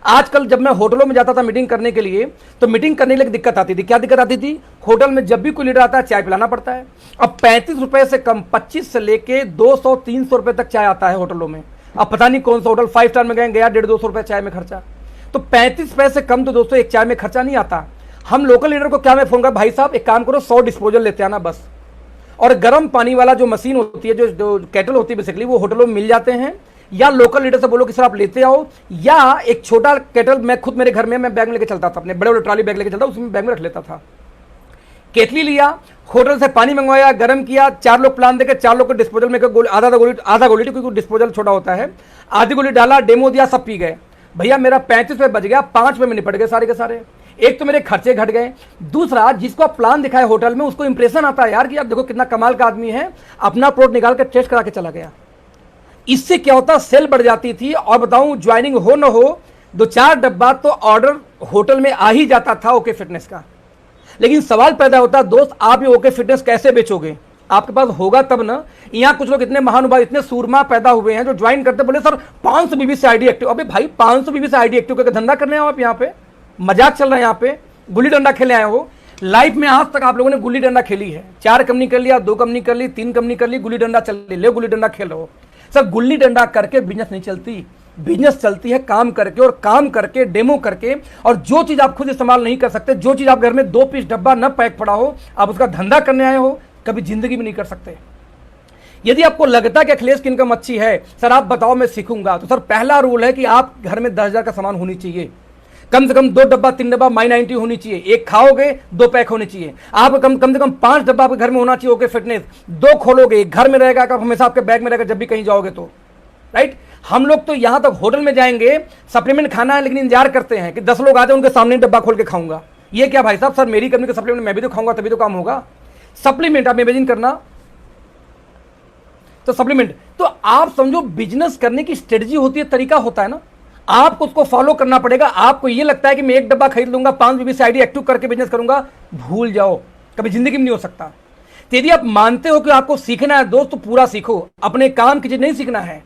आजकल जब मैं होटलों में जाता था मीटिंग करने के लिए, तो मीटिंग करने के लिए दिक्कत आती थी। क्या दिक्कत आती थी? होटल में जब भी कोई लीडर आता है चाय पिलाना पड़ता है। अब 35 रुपए से कम, 25 से लेके 200-300 रुपए तक चाय आता है होटलों में। अब पता नहीं कौन सा होटल 5 स्टार में गया 150-200 रुपए चाय में खर्चा, तो 35 रुपए से कम तो दोस्तों एक चाय में खर्चा नहीं आता। हम लोकल लीडर को क्या मैं फोन कर, भाई साहब एक काम करो 100 डिस्पोजल लेते आना बस, और गर्म पानी वाला जो मशीन होती है, जो केटल होती है बेसिकली, वो होटलों में मिल जाते हैं। या लोकल लीडर से बोलो कि सर आप लेते आओ, या एक छोटा केटल मैं खुद मेरे घर में मैं बैग में लेके चलता था, अपने बड़े बड़े ट्रॉली बैग लेके चलता, उसमें बैग में रख लेता था। केतली लिया, होटल से पानी मंगवाया, गर्म किया, 4 लोग प्लान देकर 4 लोग को डिस्पोजल में आधा गोली क्योंकि डिस्पोजल छोटा होता है, आधी गोली डाला, डेमो दिया, सब पी गए। भैया मेरा 35 रुपये बच गया, 5 रुपये में निपट गए सारे के सारे। एक तो मेरे खर्चे घट गए, दूसरा जिसको आप प्लान दिखाए होटल में उसको इंप्रेशन आता है यार कि आप देखो कितना कमाल का आदमी है, अपना प्रोडक्ट निकाल कर टेस्ट करा के चला गया। इससे क्या होता, सेल बढ़ जाती थी। और बताऊं ज्वाइनिंग हो न हो 2-4 डब्बा तो ऑर्डर होटल में आ ही जाता था ओके फिटनेस का। लेकिन सवाल पैदा होता दोस्त, आप ये ओके फिटनेस कैसे बेचोगे? आपके पास होगा तब ना। यहाँ कुछ लोग इतने महानुभाव, इतने सूरमा पैदा हुए हैं जो ज्वाइन करते बोले सर 500 बीबी से आईडी एक्टिव। अबे भाई 500 बीबी से आईडी एक्टिव करके धंधा करने आए हो आप? यहाँ पे मजाक चल रहा है, यहाँ पे गुल्ली डंडा खेले आए हो। लाइफ में आज तक आप लोगों ने गुल्ली डंडा खेली है? 4 कंपनी कर लिया, 2 कंपनी कर ली, 3 कंपनी कर ली, गुल्ली डंडा चल रही, ले गुल्ली डंडा खेल रहे हो। सर गुल्ली डंडा करके बिजनेस नहीं चलती, बिजनेस चलती है काम करके, और काम करके डेमो करके। और जो चीज आप खुद इस्तेमाल नहीं कर सकते, जो चीज आप घर में 2 पीस डब्बा न पैक पड़ा हो, आप उसका धंधा करने आए हो, कभी जिंदगी में नहीं कर सकते। यदि आपको लगता है कि अखिलेश की इनकम अच्छी है, सर आप बताओ मैं सीखूंगा, तो सर पहला रूल है कि आप घर में 10,000 का सामान होनी चाहिए, कम से कम 2 डब्बा 3 डब्बा माई 90 होनी चाहिए, एक खाओगे 2 पैक होने चाहिए। आप कम से कम 5 डब्बा आपके घर में होना चाहिए ओके फिटनेस, 2 खोलोगे, एक घर में रहेगा, हमेशा आपके बैग में रहेगा जब भी कहीं जाओगे तो, राइट। हम लोग तो यहां तक होटल में जाएंगे, सप्लीमेंट खाना है लेकिन इंतजार करते हैं कि 10 लोग आ जाए उनके सामने डब्बा खोल के खाऊंगा। ये क्या भाई साहब, सर मेरी कंपनी का सप्लीमेंट मैं भी तो खाऊंगा तभी तो काम होगा। सप्लीमेंट आप इमेजिन करना, तो सप्लीमेंट तो आप समझो बिजनेस करने की स्ट्रेटजी होती है, तरीका होता है ना, आपको उसको फॉलो करना पड़ेगा। आपको ये लगता है कि मैं एक डब्बा खरीद लूंगा, 5 बीबी से आईडी एक्टिव करके बिजनेस करूंगा, भूल जाओ, कभी जिंदगी में नहीं हो सकता। तो यदि आप मानते हो कि आपको सीखना है दोस्त, तो पूरा सीखो। अपने काम की चीज नहीं सीखना है,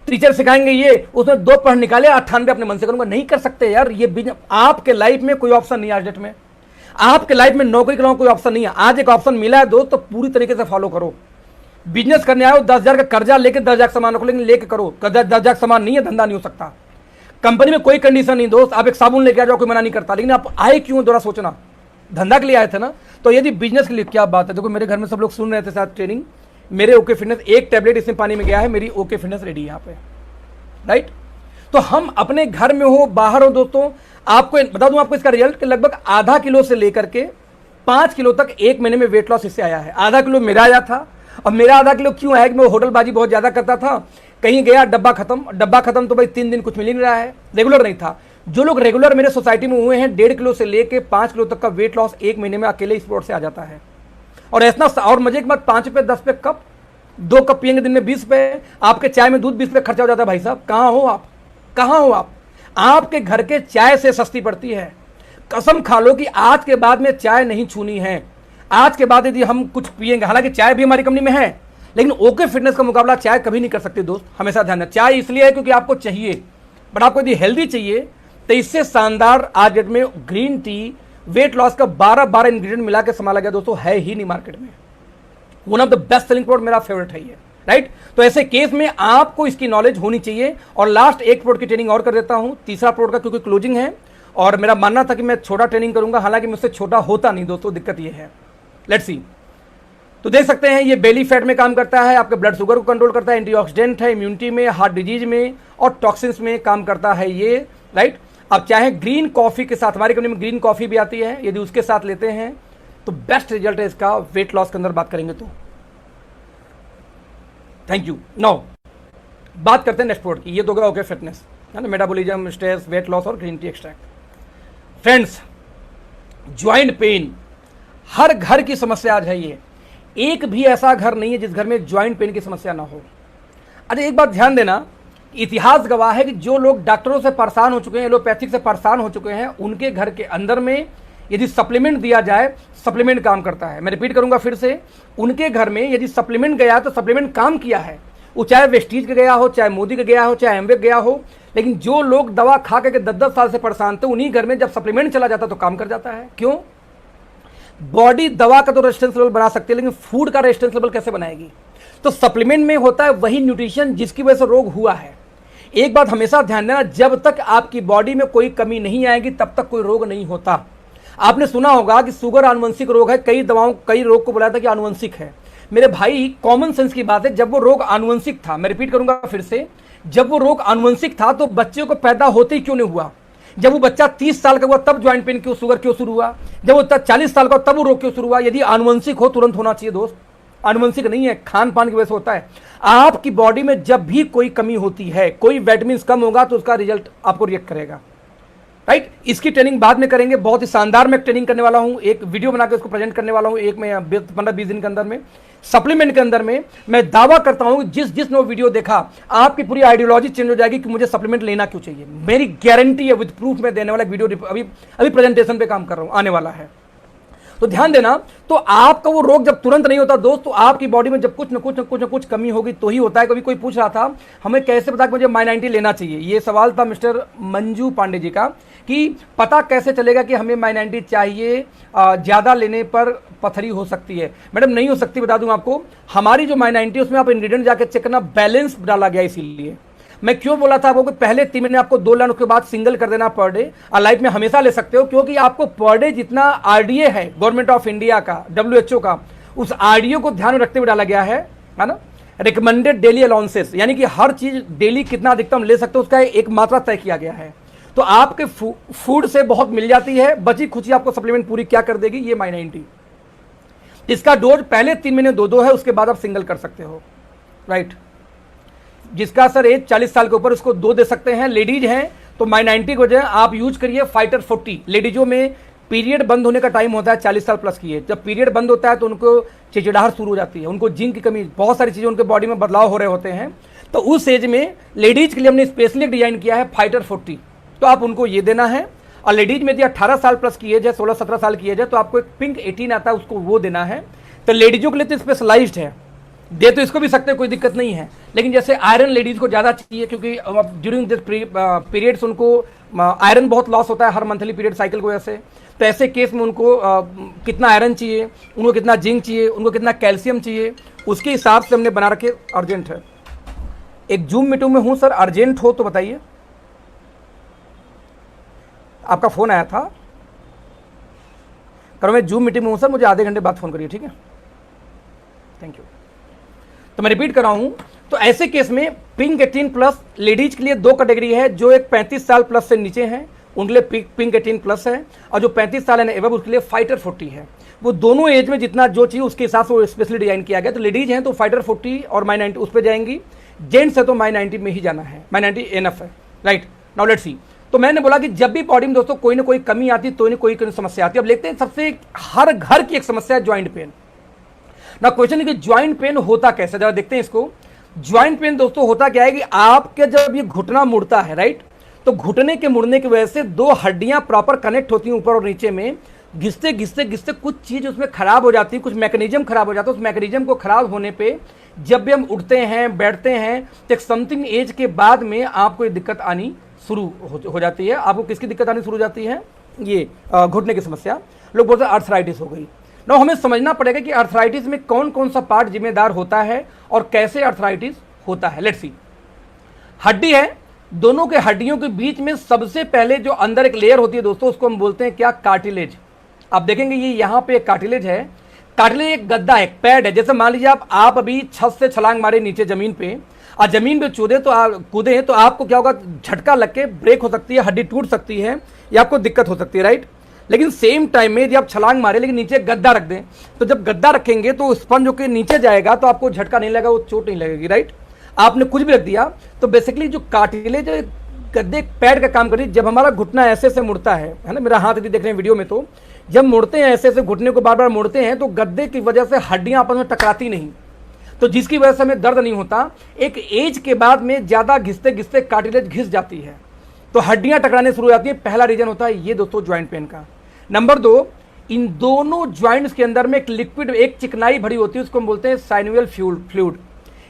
टीचर सिखाएंगे ये, उसमें 2 पढ़ निकाले 98 अपने मन से करूंगा, नहीं कर सकते यार। ये बिजनेस आपके लाइफ में कोई ऑप्शन नहीं है आज डेट में, आपके लाइफ में नौकरी करना कोई ऑप्शन नहीं है। आज एक ऑप्शन मिला है दोस्त, तो पूरी तरीके से फॉलो करो। बिजनेस करने आए हो, 10,000 का कर्जा लेके 10,000 सामान रखो, लेकिन लेके करो। 10,000 सामान नहीं है, धंधा नहीं हो सकता। कंपनी में कोई कंडीशन नहीं दोस्त, आप एक साबुन लेके आ जाओ, कोई मना नहीं करता, लेकिन आप आए क्यों दोबारा सोचना, धंधा के लिए आए थे ना। तो यदि बिजनेस के लिए क्या बात है, देखो मेरे घर में सब लोग सुन रहे थे साथ ट्रेनिंग, मेरे ओके फिटनेस एक टैबलेट इसमें पानी में गया है, मेरी ओके फिटनेस रेडी है यहाँ पे, राइट। तो हम अपने घर में हो बाहर हो दोस्तों, आपको बता दूं आपको इसका रिजल्ट कि लगभग आधा किलो से लेकर के 5 किलो तक 1 महीने में वेट लॉस इससे आया है। आधा किलो मेरा आया था, और मेरा आधा किलो क्यों आया कि मैं होटलबाजी बहुत ज्यादा करता था, कहीं गया डब्बा खत्म तो भाई 3 दिन कुछ मिल नहीं रहा है, रेगुलर नहीं था। जो लोग रेगुलर मेरे सोसाइटी में हुए हैं, 1.5 किलो से लेके 5 किलो तक का वेट लॉस 1 महीने में अकेले इस प्रोडक्ट से आ जाता है। और ऐसा, और मजे की बात, 5 रुपये 10 रुपये कप, 2 कप पियेंगे दिन में 20 रुपये, आपके चाय में दूध 20 रुपये खर्चा हो जाता है। भाई साहब कहाँ हो आप, कहाँ हो आप? आपके घर के चाय से सस्ती पड़ती है। कसम खा लो कि आज के बाद में चाय नहीं छूनी है। आज के बाद यदि हम कुछ पिएंगे, हालांकि चाय भी हमारी कंपनी में है, लेकिन ओके फिटनेस का मुकाबला चाय कभी नहीं कर सकते दोस्त, हमेशा ध्यान रखना। चाय इसलिए है क्योंकि आपको चाहिए, बट आपको यदि हेल्दी चाहिए तो इससे शानदार आज डेट में ग्रीन टी वेट लॉस का 12 इंग्रेडिएंट मिला के संभाला गया दोस्तों, है ही नहीं मार्केट में। One of the best selling product, मेरा फेवरेट है ये, राइट। तो ऐसे केस में आपको इसकी नॉलेज होनी चाहिए। और लास्ट एक प्रोडक्ट की ट्रेनिंग और कर देता हूं, तीसरा प्रोडक्ट का क्योंकि क्लोजिंग है, और मेरा मानना था कि मैं छोटा ट्रेनिंग करूंगा, हालांकि मुझसे छोटा होता नहीं दोस्तों, दिक्कत ये है। लेट्स सी, तो देख सकते हैं ये बेली फैट में काम करता है, आपके ब्लड शुगर को कंट्रोल करता है, एंटीऑक्सीडेंट है, इम्यूनिटी में, हार्ट डिजीज में और टॉक्सिन्स में काम करता है ये, राइट। अब चाहे ग्रीन कॉफी के साथ, हमारी कंपनी में ग्रीन कॉफी भी आती है, यदि उसके साथ लेते हैं तो बेस्ट रिजल्ट है इसका वेट लॉस के अंदर बात करेंगे तो। Thank you. नाउ बात करते हैं नेक्स्ट प्रोडक्ट की। ये तो गया ओके फिटनेस, है ना, मेटाबॉलिज्म, स्ट्रेस, वेट लॉस और green tea extract. Friends, joint pain हर घर की समस्या आज है। ये एक भी ऐसा घर नहीं है जिस घर में ज्वाइंट पेन की समस्या ना हो। अरे एक बात ध्यान देना, इतिहास गवाह है कि जो लोग डॉक्टरों से परेशान हो चुके हैं, एलोपैथिक से परेशान हो चुके हैं, उनके घर के अंदर में यदि सप्लीमेंट दिया जाए, सप्लीमेंट काम करता है। मैं रिपीट करूंगा फिर से, उनके घर में यदि सप्लीमेंट गया तो सप्लीमेंट काम किया है। वो चाहे वेस्टीज का गया हो, चाहे मोदी का गया हो, चाहे एमवे गया हो, लेकिन जो लोग दवा खा करके 10-10 साल से परेशान थे, उन्हीं घर में जब सप्लीमेंट चला जाता तो काम कर जाता है। क्यों? बॉडी दवा का तो रेजिस्टेंस लेवल बना सकती है, लेकिन फूड का रेजिस्टेंस लेवल कैसे बनाएगी? तो सप्लीमेंट में होता है वही न्यूट्रिशन जिसकी वजह से रोग हुआ है। एक बात हमेशा ध्यान देना, जब तक आपकी बॉडी में कोई कमी नहीं आएगी तब तक कोई रोग नहीं होता। आपने सुना होगा कि शुगर आनुवंशिक रोग है, कई रोग को बोला था कि आनुवंशिक है। मेरे भाई, कॉमन सेंस की बात है, जब वो रोग आनुवंशिक था, मैं रिपीट करूंगा फिर से, जब वो रोग आनुवंशिक था तो बच्चे को पैदा होते ही क्यों नहीं हुआ? जब वो बच्चा 30 साल का हुआ तब ज्वाइंट पेन क्यों, शुगर क्यों शुरू हुआ? जब वो 40 साल का तब वो रोग क्यों शुरू हुआ? यदि आनुवंशिक हो तुरंत होना चाहिए दोस्त, आनुवंशिक नहीं है, खान पान की वजह से होता है। आपकी बॉडी में जब भी कोई कमी होती है, कोई विटामिन कम होगा तो उसका रिजल्ट आपको रिएक्ट करेगा, राइट। इसकी ट्रेनिंग बाद में करेंगे, बहुत ही शानदार मैं ट्रेनिंग करने वाला हूं, एक वीडियो बनाकर उसको प्रेजेंट करने वाला हूं, एक में 15-20 दिन के अंदर में। सप्लीमेंट के अंदर में मैं दावा करता हूं कि जिसने वो वीडियो देखा, आपकी पूरी आइडियोलॉजी चेंज हो जाएगी कि मुझे सप्लीमेंट लेना क्यों चाहिए। मेरी गारंटी है, विद प्रूफ में देने वाला वीडियो अभी प्रेजेंटेशन पे काम कर रहा हूं, आने वाला है। तो ध्यान देना, तो आपका वो रोग जब तुरंत नहीं होता दोस्त, तो आपकी बॉडी में जब कुछ न कुछ कमी होगी तो ही होता है। कभी कोई पूछ रहा था हमें कैसे पता कि मुझे माई90 लेना चाहिए, ये सवाल था मिस्टर मंजू पांडे जी का, कि पता कैसे चलेगा कि हमें माई90 चाहिए, ज़्यादा लेने पर पथरी हो सकती है। मैडम नहीं हो सकती, बता दूं आपको, हमारी जो माई90 उसमें आप इंग्रेडिएंट जाकर चेक करना, बैलेंस डाला गया। इसीलिए मैं क्यों बोला था आपको कि पहले 3 महीने आपको 2 लाइन, उसके बाद सिंगल कर देना पर डे, और लाइफ में हमेशा ले सकते हो, क्योंकि आपको पर डे जितना आरडीए है गवर्नमेंट ऑफ इंडिया का, WHO का, उस आरडीए को ध्यान में रखते हुए डाला गया है ना। रिकमेंडेड डेली अलाउंसेस, यानी कि हर चीज डेली कितना अधिकतम ले सकते हो उसका एक मात्रा तय किया गया है। तो आपके फूड से बहुत मिल जाती है, बची खुची आपको सप्लीमेंट पूरी क्या कर देगी, ये माई90। इसका डोज पहले 3 महीने 2-2 है, उसके बाद आप सिंगल कर सकते हो, राइट। जिसका सर एज 40 साल के ऊपर, उसको 2 दे सकते हैं। लेडीज हैं तो माई90 को जो है आप यूज करिए फाइटर 40। लेडीजों में पीरियड बंद होने का टाइम होता है 40 साल प्लस की एज। जब पीरियड बंद होता है तो उनको चिड़चिड़ाहट शुरू हो जाती है, उनको जिंक की कमी, बहुत सारी चीज़ें उनके बॉडी में बदलाव हो रहे होते हैं। तो उस एज में लेडीज के लिए हमने स्पेशली डिजाइन किया है फाइटर 40, तो आप उनको ये देना है। और लेडीज में यदि 18 साल प्लस की एज है, 16-17 साल की एज है, तो आपको एक पिंक 18 आता है, उसको वो देना है। तो लेडीजों के लिए तो स्पेशलाइज्ड है, दे तो इसको भी सकते हैं, कोई दिक्कत नहीं है। लेकिन जैसे आयरन लेडीज को ज़्यादा चाहिए, क्योंकि ड्यूरिंग दिस पीरियड्स उनको आयरन बहुत लॉस होता है हर मंथली पीरियड साइकिल की वजह से। तो ऐसे केस में उनको कितना आयरन चाहिए, उनको कितना जिंक चाहिए, उनको कितना कैल्शियम चाहिए, उसके हिसाब से हमने बना रखे। अर्जेंट है, एक जूम मीटिंग में हूँ सर, अर्जेंट हो तो बताइए। आपका फ़ोन आया था, करो मैं जूम मीटिंग में हूँ सर, मुझे आधे घंटे बाद फ़ोन करिए, ठीक है, थैंक यू। तो मैं रिपीट कर रहा हूं, तो ऐसे केस में पिंक 18 प्लस लेडीज के लिए 2 कैटेगरी है, जो एक 35 साल प्लस से नीचे हैं उनके लिए पिंक 18 प्लस है, और जो 35 साल है एवं उसके लिए फाइटर 40 है। वो दोनों एज में जितना जो चाहिए उसके हिसाब से वो स्पेशली डिजाइन किया गया। तो लेडीज हैं तो फाइटर 40 और माई90 उस पर जाएंगी, जेंट्स है तो माई90 में ही जाना है, माई90 एनफ है, राइट। Now let's see. तो मैंने बोला कि जब भी बॉडी में दोस्तों कोई ना कोई कमी आती है, तो ना कोई समस्या आती है। अब देखते हैं, सबसे हर घर की एक समस्या है ज्वाइंट पेन। ना क्वेश्चन है कि ज्वाइंट पेन होता कैसे, जरा देखते हैं इसको। ज्वाइंट पेन दोस्तों होता क्या है कि आपके जब ये घुटना मुड़ता है, राइट, तो घुटने के मुड़ने की वजह से 2 हड्डियां प्रॉपर कनेक्ट होती हैं ऊपर और नीचे में, घिसते घिसते घिसते कुछ चीज उसमें खराब हो जाती है, कुछ मैकेनिज्म खराब हो जाता है। उस मैकेनिज्म को खराब होने पे जब भी हम उठते हैं, बैठते हैं, तो एक समथिंग एज के बाद में आपको ये दिक्कत आनी शुरू हो जाती है। आपको किसकी दिक्कत आनी शुरू हो जाती है, ये घुटने की समस्या। लोग बोलते हैं अर्थराइटिस हो गई। ना हमें समझना पड़ेगा कि अर्थराइटिस में कौन कौन सा पार्ट जिम्मेदार होता है और कैसे अर्थराइटिस होता है। Let's see. हड्डी है, दोनों के हड्डियों के बीच में सबसे पहले जो अंदर एक लेयर होती है दोस्तों, उसको हम बोलते हैं क्या, कार्टिलेज। आप देखेंगे ये यहाँ पे एक कार्टिलेज है। कार्टिलेज एक गद्दा है, एक पैड है। जैसे मान लीजिए आप अभी छत से छलांग मारे नीचे जमीन पे और जमीन पे कूदे तो आपको क्या होगा, झटका लग के ब्रेक हो सकती है, हड्डी टूट सकती है या आपको दिक्कत हो सकती है, राइट। लेकिन सेम टाइम में यदि आप छलांग मारे लेकिन नीचे गद्दा रख दें, तो जब गद्दा रखेंगे तो स्पंज होकर नीचे जाएगा तो आपको झटका नहीं लगेगा, वो चोट नहीं लगेगी, राइट। आपने कुछ भी रख दिया तो बेसिकली जो कार्टिलेज गद्दे पैड का काम करिए। जब हमारा घुटना ऐसे से मुड़ता है ना, मेरा हाथ यदि देख रहे हैं वीडियो में, तो जब मुड़ते हैं ऐसे घुटने को बार बार मुड़ते हैं तो गद्दे की वजह से हड्डियां आपस में टकराती नहीं, तो जिसकी वजह से हमें दर्द नहीं होता। एक एज के बाद में ज्यादा घिसते घिसते कार्टिलेज घिस जाती है तो हड्डियां टकराने शुरू हो जाती है। पहला रीजन होता है ये दोस्तों ज्वाइंट पेन का। नंबर 2, इन दोनों ज्वाइंट्स के अंदर में एक लिक्विड, एक चिकनाई भरी होती है, उसको हम बोलते हैं साइनोवियल फ्लूइड।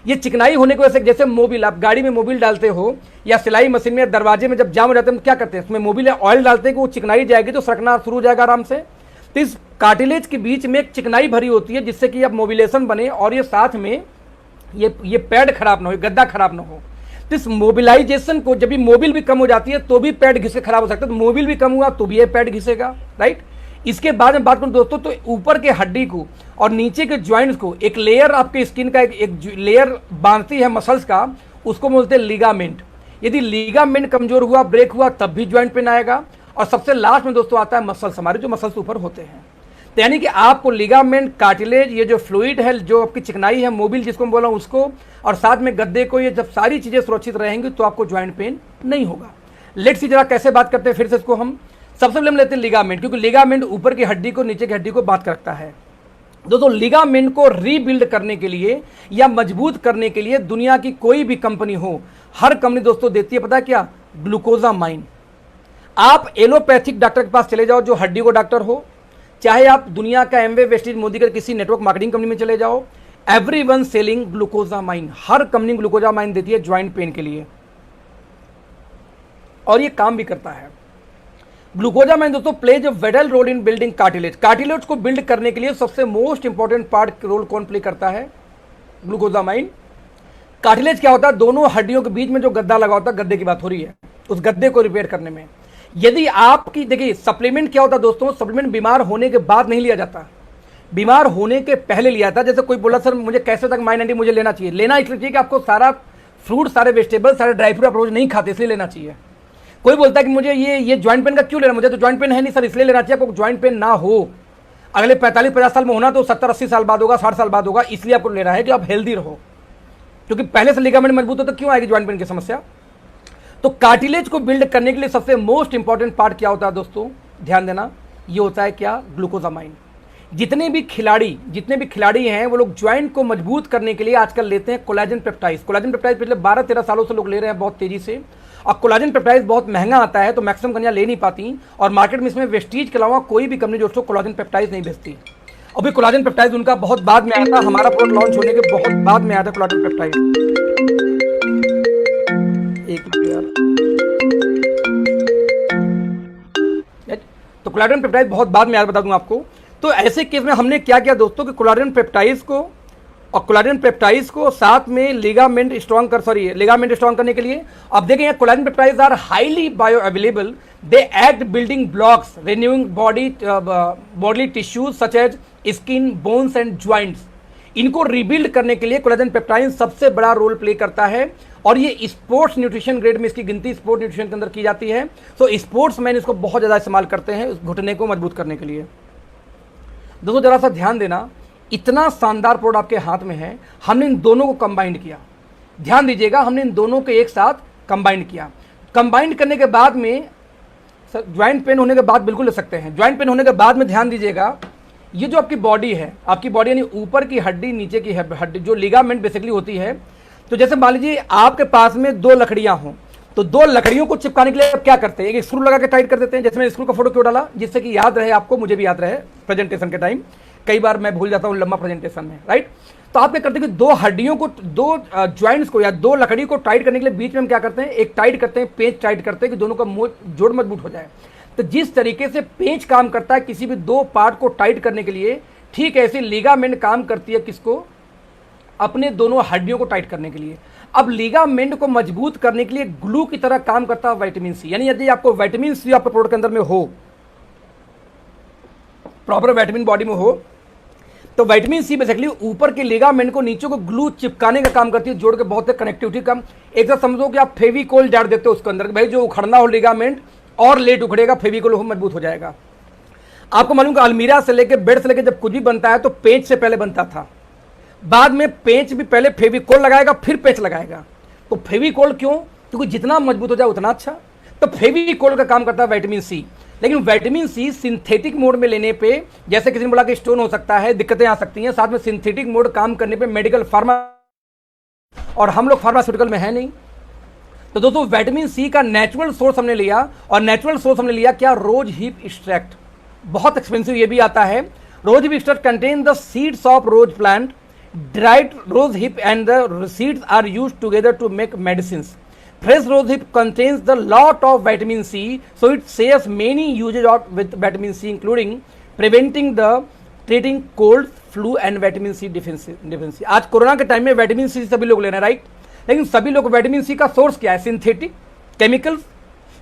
ये चिकनाई होने की वजह से, जैसे मोबिल, आप गाड़ी में मोबिल डालते हो या सिलाई मशीन में या दरवाजे में जब जाम हो जाते हैं तो क्या करते हैं, उसमें मोबिल या ऑयल डालते हैं कि वो चिकनाई जाएगी तो सरकना शुरू हो जाएगा आराम से। तो इस कार्टिलेज के बीच में एक चिकनाई भरी होती है जिससे कि अब मोबिलेशन बने और ये साथ में ये पैड खराब ना हो, गद्दा खराब ना हो। तो इस मोबिलाइजेशन को, जब भी मोबिल भी कम हो जाती है तो भी पैड घिसे खराब हो सकता है, तो मोबिल भी कम हुआ तो भी ये पैड घिसेगा, राइट। इसके बाद में बात करूं दोस्तों, तो ऊपर के हड्डी को और नीचे के ज्वाइंट्स को एक लेयर, आपके स्किन का एक लेयर बांधती है मसल्स का, उसको बोलते हैं लिगामेंट। यदि लिगामेंट कमजोर हुआ, ब्रेक हुआ, तब भी ज्वाइंट पेन आएगा। और सबसे लास्ट में दोस्तों आता है मसल्स, हमारे जो मसल्स ऊपर होते हैं। तो यानी कि आपको लिगामेंट, कार्टिलेज, ये जो फ्लूइड है, जो आपकी चिकनाई है, मोबिल जिसको हम बोला उसको, और साथ में गद्दे को, ये जब सारी चीजें सुरक्षित रहेंगी तो आपको ज्वाइंट पेन नहीं होगा। लेट्स सी जरा कैसे बात करते हैं फिर से इसको हम। सबसे पहले हम लेते हैं लिगामेंट, क्योंकि लिगामेंट ऊपर की हड्डी को नीचे की हड्डी को बात रखता है। दोस्तों लिगामेंट को रीबिल्ड करने के लिए या मजबूत करने के लिए दुनिया की कोई भी कंपनी हो, हर कंपनी दोस्तों देती है पता है क्या, ग्लूकोजामाइन। आप एलोपैथिक डॉक्टर के पास चले जाओ जो हड्डी को डॉक्टर हो, चाहे आप दुनिया का एमवे, वेस्टीज, मोदी का किसी नेटवर्क मार्केटिंग कंपनी में चले जाओ, एवरीवन सेलिंग ग्लूकोजामाइन। हर कंपनी ग्लूकोजामाइन देती है ज्वाइंट पेन के लिए और ये काम भी करता है। ग्लूकोजामाइन दोस्तों plays a vital role in building cartilage. Cartilage को बिल्ड करने के लिए सबसे मोस्ट इंपॉर्टेंट पार्ट रोल कौन प्ले करता है, ग्लूकोजामाइन। कार्टिलेज क्या होता है, दोनों हड्डियों के बीच में जो गद्दा लगा होता है, गद्दे की बात हो रही है, उस गद्दे को रिपेयर करने में। यदि आपकी, देखिए सप्लीमेंट क्या होता है दोस्तों, सप्लीमेंट बीमार होने के बाद नहीं लिया जाता, बीमार होने के पहले लिया था। जैसे कोई बोला सर मुझे कैसे तक माइन मुझे लेना चाहिए, लेना इसलिए चाहिए कि आपको सारा फ्रूट, सारे वेजिटेबल, सारे ड्राई फ्रूट आप रोज नहीं खाते, इसलिए लेना चाहिए। कोई बोलता है कि मुझे ये ज्वाइंट पेन का क्यों लेना, मुझे तो ज्वाइंट पेन है नहीं सर, इसलिए लेना चाहिए। आपको ज्वाइंट पेन ना हो, अगले 45-50 साल में होना तो 70-80 साल बाद होगा, 60 साल बाद होगा, इसलिए आपको लेना है कि आप हेल्दी रहो, क्योंकि पहले से लिगामेंट मजबूत हो तो क्यों आएगी ज्वाइंट पेन की समस्या। तो कार्टिलेज को बिल्ड करने के लिए सबसे मोस्ट इंपॉर्टेंट पार्ट क्या होता है दोस्तों, ध्यान देना, ये होता है क्या, ग्लूकोजामाइन। जितने भी खिलाड़ी हैं वो लोग ज्वाइंट को मजबूत करने के लिए आजकल लेते हैं कोलाजन पेप्टाइड्स। कोलाजन पेप्टाइड्स पिछले 12-13 सालों से लोग ले रहे हैं बहुत तेजी से, और कोलाजन पेप्टाइड्स बहुत महंगा आता है तो मैक्सिमम कंपनियां ले नहीं पाती, और मार्केट में इसमें वेस्टीज के अलावा कोई भी कंपनी दोस्तों कोलाजन पेप्टाइड्स नहीं बेचती। अभी कोलाजन पेप्टाइड्स उनका बहुत बाद में आया था, हमारा प्रोडक्ट लॉन्च होने के बहुत बाद में आया था कोलाजन पेप्टाइड। तो कोलाजन पेप्टाइड बहुत बाद में यार बता दूं आपको। तो ऐसे केस में हमने क्या किया दोस्तों कि कोलाजन पेप्टाइड्स को साथ में लिगामेंट स्ट्रॉन्ग करने के लिए, अब देखें collagen peptides are highly bioavailable, they act building blocks, renewing body tissues such as skin, bones and joints. इनको रिबिल्ड करने के लिए कोलाजन पेप्टाइड सबसे बड़ा रोल प्ले करता है, और ये स्पोर्ट्स न्यूट्रिशन ग्रेड में इसकी गिनती स्पोर्ट्स न्यूट्रिशन के अंदर की जाती है। तो स्पोर्ट्स मैन इसको बहुत ज़्यादा इस्तेमाल करते हैं उस घुटने को मजबूत करने के लिए। दोस्तों जरा सा ध्यान देना, इतना शानदार प्रोडक्ट आपके हाथ में है, हमने इन दोनों को कंबाइंड किया, ध्यान दीजिएगा, हमने इन दोनों को एक साथ कंबाइंड किया। कंबाइंड करने के बाद में ज्वाइंट पेन होने के बाद बिल्कुल ले सकते हैं। ज्वाइंट पेन होने के बाद में ध्यान दीजिएगा, ये जो आपकी बॉडी है, यानी ऊपर की हड्डी, नीचे की हड्डी, जो लिगामेंट बेसिकली होती है। तो जैसे मान लीजिए आपके पास में 2 लकड़ियां हों, तो 2 लकड़ियों को चिपकाने के लिए आप क्या करते हैं, एक स्क्रू लगा के टाइट कर देते हैं। जैसे मैंने स्क्रू का फोटो क्यों डाला, जिससे कि याद रहे आपको, मुझे भी याद रहे प्रेजेंटेशन के टाइम, कई बार मैं भूल जाता हूँ लंबा प्रेजेंटेशन में, राइट। तो आप क्या करते हैं कि 2 हड्डियों को, 2 ज्वाइंट्स को या 2 लकड़ी को टाइट करने के लिए बीच में हम क्या करते हैं, एक टाइट करते हैं, पेंच टाइट करते हैं कि दोनों का जोड़ मजबूत हो जाए। तो जिस तरीके से पेंच काम करता है किसी भी 2 पार्ट को टाइट करने के लिए, ठीक ऐसे लिगामेंट काम करती है किसको, अपने दोनों हड्डियों को टाइट करने के लिए। अब लिगामेंट को मजबूत करने के लिए ग्लू की तरह काम करता है विटामिन सी। यानी यदि आपको विटामिन सी आपके प्रोडक्ट के अंदर में हो, प्रॉपर विटामिन बॉडी में हो, तो विटामिन सी बेसिकली ऊपर के लिगामेंट को नीचे को ग्लू चिपकाने का काम करती है, जोड़ के बहुत कनेक्टिविटी कम। एक तरह समझो कि आप फेविकोल डाल देते हो उसके अंदर, भाई जो उखड़ना हो लिगामेंट और लेट उखड़ेगा, फेविकोल मजबूत हो जाएगा। आपको मालूम कि अलमीरा से लेकर बेड से लेकर जब कुछ भी बनता है तो पेंच से पहले बनता था, बाद में पेंच भी पहले फेविकोल लगाएगा फिर पेंच लगाएगा। तो फेविकोल क्यों? क्योंकि जितना मजबूत हो जाए उतना अच्छा। तो फेविकोल का काम करता है विटामिन सी। लेकिन विटामिन सी सिंथेटिक मोड में लेने पे, जैसे किसी ने बोला कि स्टोन हो सकता है, दिक्कतें आ सकती हैं, साथ में सिंथेटिक मोड काम करने पे मेडिकल फार्मा, और हम लोग फार्मास्यूटिकल में है नहीं। तो दोस्तों विटामिन सी का नेचुरल सोर्स हमने लिया, और नेचुरल सोर्स हमने लिया क्या? Rose hip extract. बहुत एक्सपेंसिव ये भी आता है। Rose hip extract contain the seeds of rose plant, dried rose hip and the seeds are used together to make medicines. Fresh rose hip contains the lot of vitamin C, so it saves many uses of with vitamin C, including preventing the treating cold, flu and vitamin C deficiency। आज corona के time में vitamin C सभी लोग ले रहे हैं, right? लेकिन सभी लोग विटामिन सी का सोर्स क्या है? Synthetic chemicals.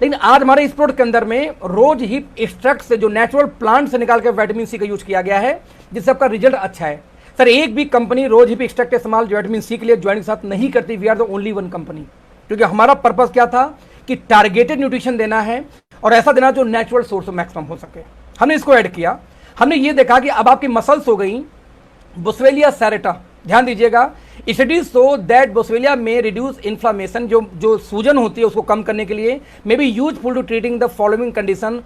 लेकिन आज हमारे इस प्रोडक्ट के अंदर में रोज हिप एक्सट्रैक्ट से, जो नेचुरल प्लांट से निकाल के विटामिन सी का यूज किया गया है, जिससे आपका रिजल्ट अच्छा है। सर एक भी कंपनी रोज हिप एक्सट्रैक्ट का इस्तेमाल विटामिन सी के लिए ज्वाइंट के साथ नहीं करती। We are the only one company, क्योंकि हमारा पर्पस क्या था कि टारगेटेड न्यूट्रिशन देना है और ऐसा देना जो नेचुरल सोर्स मैक्सिमम हो सके। हमने इसको ऐड किया। हमने ये देखा कि अब आपकी मसल्स हो गई बोस्वेलिया सेरेटा। ध्यान दीजिएगा, स्टडीज सो दैट बोस्वेलिया में रिड्यूस इन्फ्लामेशन, जो सूजन होती है उसको कम करने के लिए, may be useful to treating the following condition.